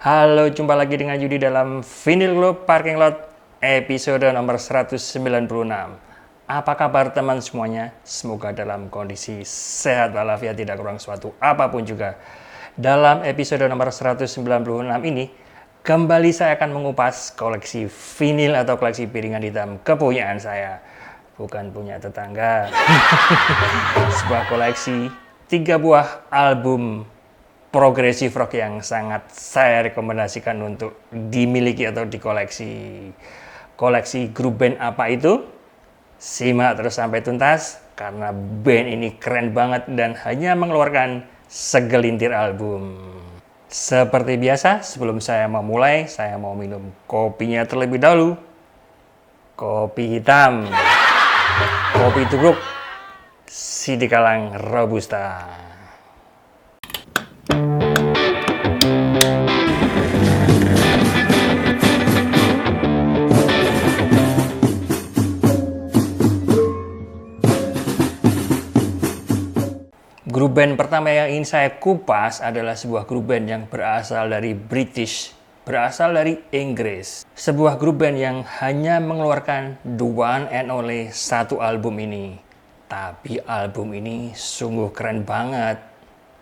Halo, jumpa lagi dengan Yudi dalam Vinyl Club Parking Lot episode nomor 196. Apa kabar teman semuanya? Semoga dalam kondisi sehat walafiat, tidak kurang suatu apapun juga. Dalam episode nomor 196 ini, kembali saya akan mengupas koleksi vinil atau koleksi piringan hitam kepunyaan saya. Bukan punya tetangga. Sebuah koleksi 3 buah album progressive rock yang sangat saya rekomendasikan untuk dimiliki atau dikoleksi. Koleksi grup band apa itu? Simak terus sampai tuntas karena band ini keren banget dan hanya mengeluarkan segelintir album. Seperti biasa, sebelum saya memulai, saya mau minum kopinya terlebih dahulu. Kopi hitam. Kopi tubruk. Sidikalang Robusta. Grup band pertama yang ingin saya kupas adalah sebuah grup band yang berasal dari berasal dari Inggris. Sebuah grup band yang hanya mengeluarkan the one and only satu album ini. Tapi album ini sungguh keren banget.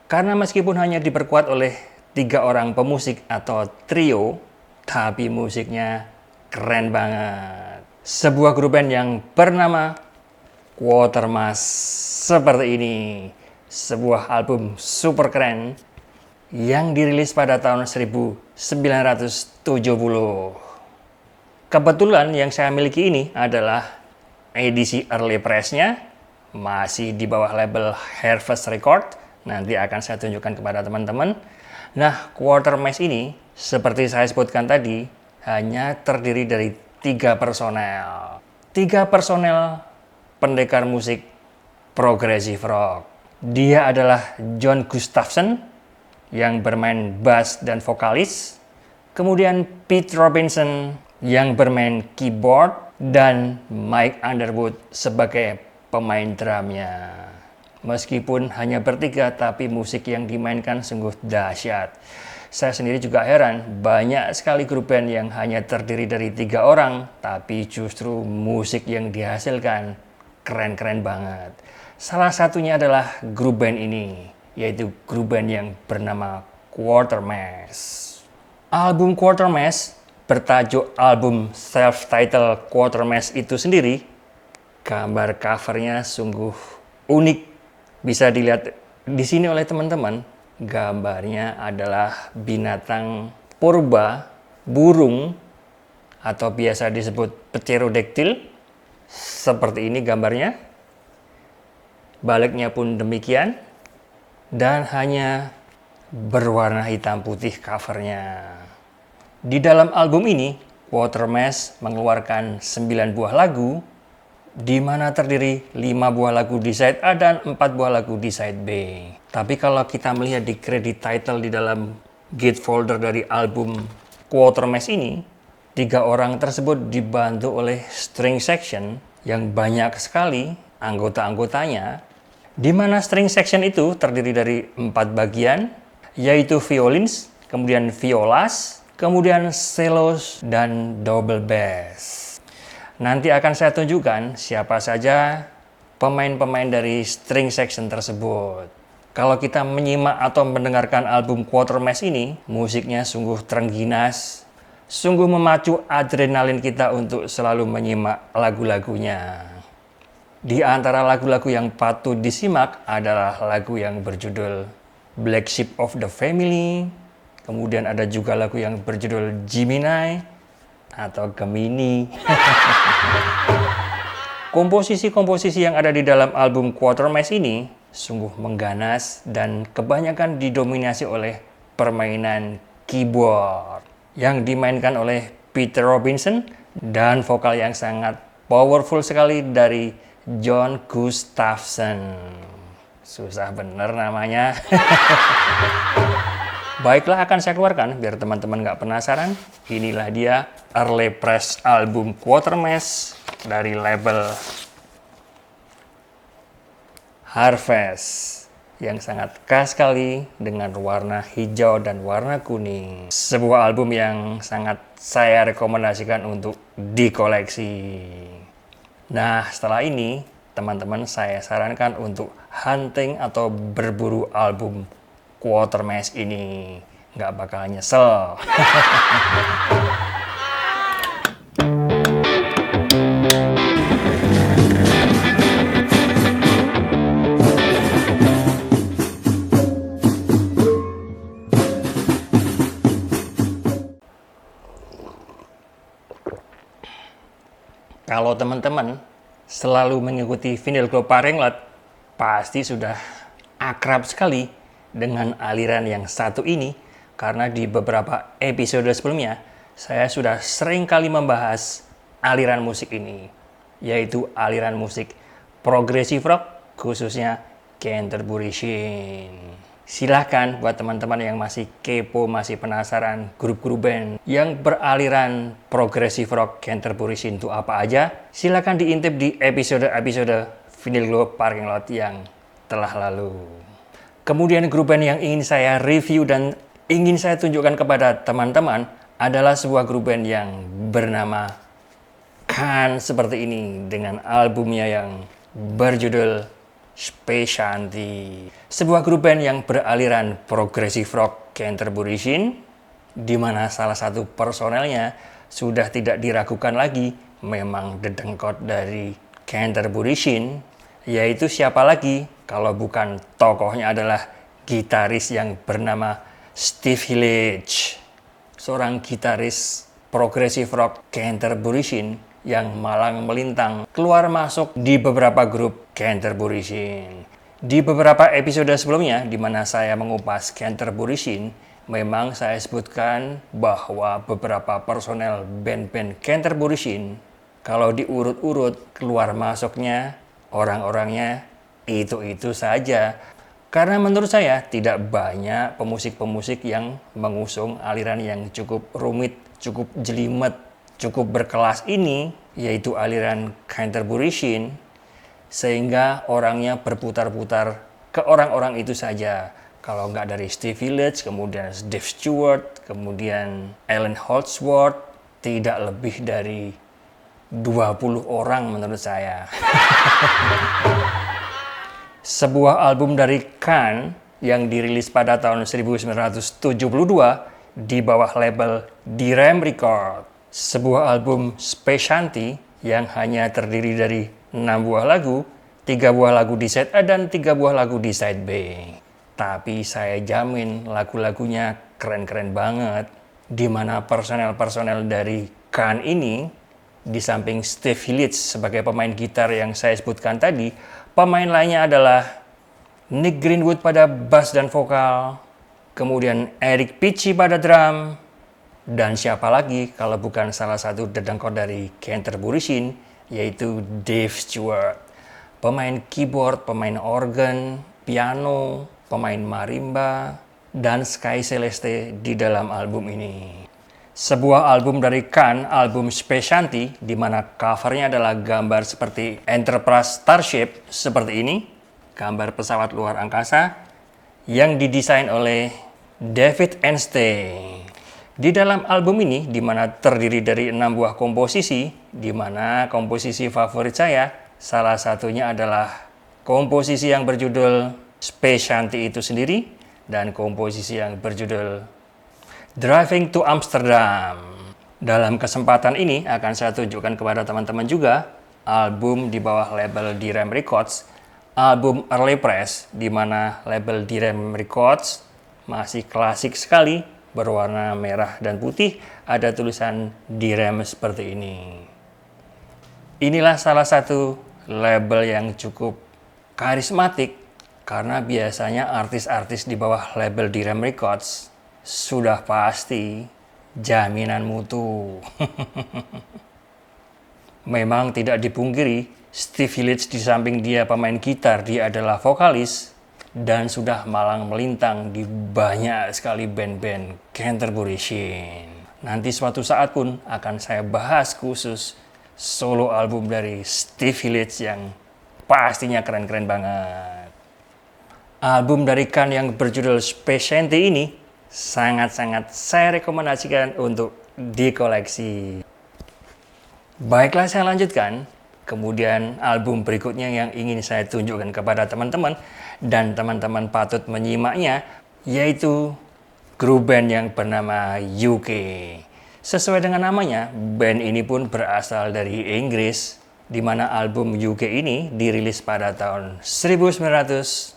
Karena meskipun hanya diperkuat oleh 3 orang pemusik atau trio, tapi musiknya keren banget. Sebuah grup band yang bernama Quatermass seperti ini. Sebuah album super keren yang dirilis pada tahun 1970. Kebetulan yang saya miliki ini adalah edisi early press-nya, masih di bawah label Harvest Record. Nanti akan saya tunjukkan kepada teman-teman. Nah, Quatermass ini seperti saya sebutkan tadi hanya terdiri dari 3 personel. 3 personel pendekar musik progressive rock. Dia adalah John Gustafson yang bermain bass dan vokalis. Kemudian Pete Robinson yang bermain keyboard dan Mike Underwood sebagai pemain drumnya. Meskipun hanya bertiga, tapi musik yang dimainkan sungguh dahsyat. Saya sendiri juga heran, banyak sekali grup band yang hanya terdiri dari 3 orang, tapi justru musik yang dihasilkan keren-keren banget. Salah satunya adalah grup band ini, yaitu grup band yang bernama Quatermass. Album Quatermass bertajuk album self-titled Quatermass itu sendiri. Gambar covernya sungguh unik, bisa dilihat di sini oleh teman-teman. Gambarnya adalah binatang purba, burung, atau biasa disebut pterodactyl. Seperti ini gambarnya. Baliknya pun demikian, dan hanya berwarna hitam putih covernya. Di dalam album ini, Quatermass mengeluarkan 9 buah lagu, di mana terdiri 5 buah lagu di side A dan 4 buah lagu di side B. Tapi kalau kita melihat di credit title di dalam gate folder dari album Quatermass ini, 3 orang tersebut dibantu oleh string section yang banyak sekali anggota-anggotanya, di mana string section itu terdiri dari 4 bagian, yaitu violins, kemudian violas, kemudian cellos, dan double bass. Nanti akan saya tunjukkan siapa saja pemain-pemain dari string section tersebut. Kalau kita menyimak atau mendengarkan album Quatermass ini, musiknya sungguh terengginas, sungguh memacu adrenalin kita untuk selalu menyimak lagu-lagunya. Di antara lagu-lagu yang patut disimak adalah lagu yang berjudul Black Sheep of the Family. Kemudian ada juga lagu yang berjudul Gemini atau Gemini. Komposisi-komposisi yang ada di dalam album Quatermass ini sungguh mengganas dan kebanyakan didominasi oleh permainan keyboard yang dimainkan oleh Peter Robinson dan vokal yang sangat powerful sekali dari John Gustafson. Susah bener namanya. Baiklah, akan saya keluarkan biar teman-teman nggak penasaran. Inilah dia early press album Quatermass dari label Harvest. yang sangat khas sekali dengan warna hijau dan warna kuning. Sebuah album yang sangat saya rekomendasikan untuk dikoleksi. Nah, setelah ini teman-teman saya sarankan untuk hunting atau berburu album Quatermass ini. Nggak bakal nyesel. Kalau teman-teman selalu mengikuti Vinyl Club Parkinglot, pasti sudah akrab sekali dengan aliran yang satu ini, karena di beberapa episode sebelumnya saya sudah sering kali membahas aliran musik ini, yaitu aliran musik progressive rock, khususnya Canterbury Sheen. Silahkan buat teman-teman yang masih kepo, masih penasaran grup-grup band yang beraliran progressive rock Canterbury Sheen itu apa aja, silahkan diintip di episode-episode Vinyl Club Parkinglot yang telah lalu. Kemudian grup band yang ingin saya review dan ingin saya tunjukkan kepada teman-teman adalah sebuah grup band yang bernama Can seperti ini, dengan albumnya yang berjudul Specianti. Sebuah grup band yang beraliran progressive rock Canterbury Sheen, di mana salah satu personelnya sudah tidak diragukan lagi memang dedengkot dari Canterbury Sheen, yaitu siapa lagi kalau bukan tokohnya adalah gitaris yang bernama Steve Hillage, seorang gitaris progressive rock Canterbury Sheen yang malang melintang keluar masuk di beberapa grup Canterbury Sheen. Di beberapa episode sebelumnya di mana saya mengupas Canterbury Sheen, memang saya sebutkan bahwa beberapa personel band-band Canterbury Sheen, kalau diurut-urut keluar masuknya orang-orangnya itu-itu saja. Karena menurut saya tidak banyak pemusik-pemusik yang mengusung aliran yang cukup rumit, cukup jelimet, cukup berkelas ini, yaitu aliran Canterbury Sheen, sehingga orangnya berputar-putar ke orang-orang itu saja. Kalau nggak dari Steve Hillage, kemudian Dave Stewart, kemudian Alan Holdsworth, tidak lebih dari 20 orang menurut saya. Sebuah album dari Can yang dirilis pada tahun 1972 di bawah label DRAM Records. Sebuah album Specianti yang hanya terdiri dari 6 buah lagu, 3 buah lagu di side A dan 3 buah lagu di side B. Tapi saya jamin lagu-lagunya keren-keren banget, di mana personel-personel dari Can ini, di samping Steve Hillage sebagai pemain gitar yang saya sebutkan tadi, pemain lainnya adalah Nick Greenwood pada bass dan vokal, kemudian Eric Picci pada drum, dan siapa lagi kalau bukan salah satu dedengkot dari Canterbury Sheen, yaitu Dave Stewart. Pemain keyboard, pemain organ, piano, pemain marimba, dan Sky Celeste di dalam album ini. Sebuah album dari Can, album Specianti, di mana covernya adalah gambar seperti Enterprise Starship seperti ini, gambar pesawat luar angkasa yang didesain oleh David Einstein. Di dalam album ini, di mana terdiri dari 6 buah komposisi, di mana komposisi favorit saya, salah satunya adalah komposisi yang berjudul Specianti itu sendiri, dan komposisi yang berjudul Driving to Amsterdam. Dalam kesempatan ini akan saya tunjukkan kepada teman-teman juga album di bawah label DRAM Records, album Early Press, di mana label DRAM Records masih klasik sekali, berwarna merah dan putih, ada tulisan DRAM seperti ini. Inilah salah satu label yang cukup karismatik, karena biasanya artis-artis di bawah label DRAM Records sudah pasti jaminan mutu. Memang tidak dipungkiri, Steve Hillage di samping dia pemain gitar, dia adalah vokalis dan sudah malang melintang di banyak sekali band-band Canterbury Sheen. Nanti suatu saat pun akan saya bahas khusus solo album dari Steve Hillage yang pastinya keren-keren banget. Album dari Kan yang berjudul Space Shanty ini sangat-sangat saya rekomendasikan untuk dikoleksi. Baiklah, saya lanjutkan. Kemudian album berikutnya yang ingin saya tunjukkan kepada teman-teman dan teman-teman patut menyimaknya, yaitu grup band yang bernama UK. Sesuai dengan namanya, band ini pun berasal dari Inggris, di mana album UK ini dirilis pada tahun 1978.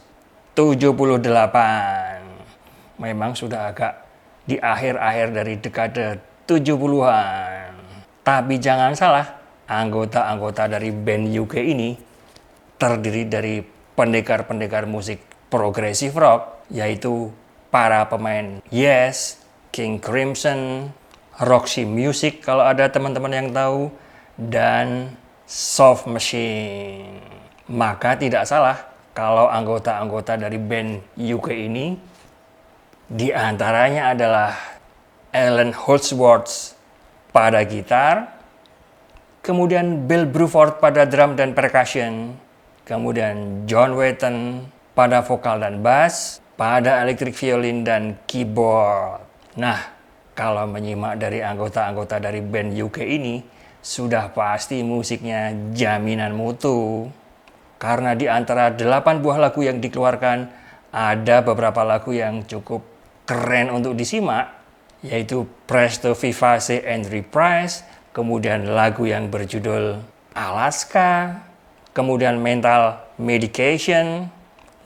Memang sudah agak di akhir-akhir dari dekade 70-an. Tapi jangan salah, anggota-anggota dari band UK ini terdiri dari pendekar-pendekar musik progressive rock, yaitu para pemain Yes, King Crimson, Roxy Music kalau ada teman-teman yang tahu, dan Soft Machine. Maka tidak salah kalau anggota-anggota dari band UK ini diantaranya adalah Alan Holdsworth pada gitar, kemudian Bill Bruford pada drum dan percussion, kemudian John Wetton pada vokal dan bass, pada electric violin dan keyboard. Nah, kalau menyimak dari anggota-anggota dari band UK ini, sudah pasti musiknya jaminan mutu. Karena di antara 8 buah lagu yang dikeluarkan, ada beberapa lagu yang cukup keren untuk disimak, yaitu Presto Vivace and Reprise, kemudian lagu yang berjudul Alaska, kemudian Mental Medication.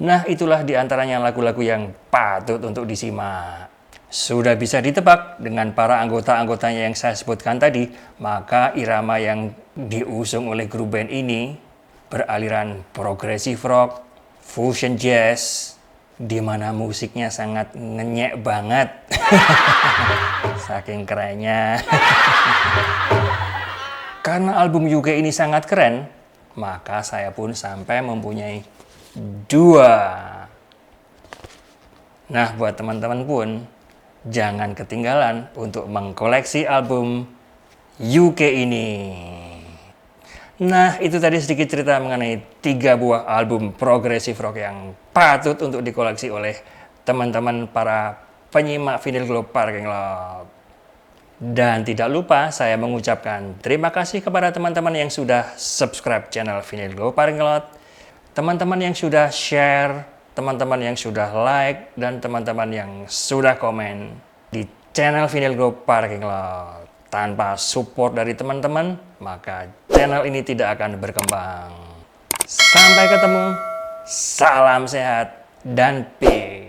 Nah, itulah di antaranya lagu-lagu yang patut untuk disimak. Sudah bisa ditebak dengan para anggota-anggotanya yang saya sebutkan tadi, maka irama yang diusung oleh grup band ini beraliran progressive rock, fusion jazz, di mana musiknya sangat ngenyek banget. Saking kerennya. Karena album UK ini sangat keren, maka saya pun sampai mempunyai 2. Nah, buat teman-teman pun jangan ketinggalan untuk mengkoleksi album UK ini. Nah, itu tadi sedikit cerita mengenai 3 buah album progressive rock yang patut untuk dikoleksi oleh teman-teman para penyimak Vinyl Globe Parking Lot. Dan tidak lupa saya mengucapkan terima kasih kepada teman-teman yang sudah subscribe channel Vinyl Globe Parking Lot, teman-teman yang sudah share, teman-teman yang sudah like, dan teman-teman yang sudah komen di channel Vinyl Globe Parking Lot. Tanpa support dari teman-teman, maka channel ini tidak akan berkembang. Sampai ketemu, salam sehat, dan peace.